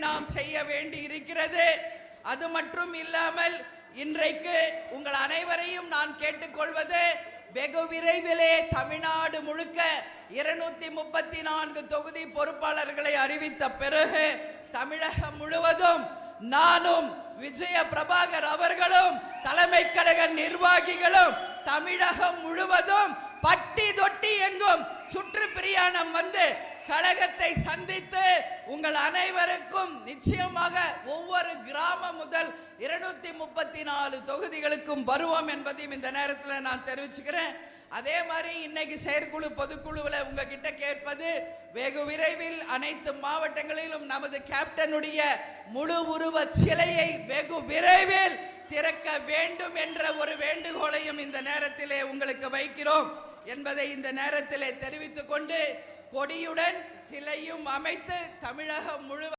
நாம் செய்ய வேண்டி இருக்கிறது. அது மட்டும் இல்லாமல் இன்றைக்கு உங்கள் அனைவரையும் நான் கேட்டுக்கொள்வது, வெகு விரைவிலே தமிழ்நாடு முழுக்க 234 தொகுதி பொறுப்பாளர்களை அறிவித்த பிறகு தமிழகம் முழுவதும் நானும் விஜய பிரபாகர் அவர்களும் தலைமை கழக நிர்வாகிகளும் தமிழகம் முழுவதும் பட்டி தொட்டி எங்கும் சுற்றுப்பிரயாணம் வந்து கழகத்தை சந்தித்து உங்கள் அனைவருக்கும் நிச்சயமாக ஒவ்வொரு கிராமம் முதல் 234 தொகுதிகளுக்கும் வருவோம் என்பதையும் இந்த நேரத்தில் நான் தெரிவிச்சுக்கிறேன். அதே மாதிரி இன்னைக்கு செயற்குழு பொதுக்குழுவில் உங்ககிட்ட கேட்பது, வெகு விரைவில் அனைத்து மாவட்டங்களிலும் நமது கேப்டனுடைய முழு உருவ சிலையை வெகு விரைவில் திறக்க வேண்டும் என்ற ஒரு வேண்டுகோளையும் இந்த நேரத்திலே உங்களுக்கு வைக்கிறோம் என்பதை இந்த நேரத்திலே தெரிவித்துக் கொண்டு, கொடியுடன் சிலையும் அமைத்து தமிழகம் முழுவதும்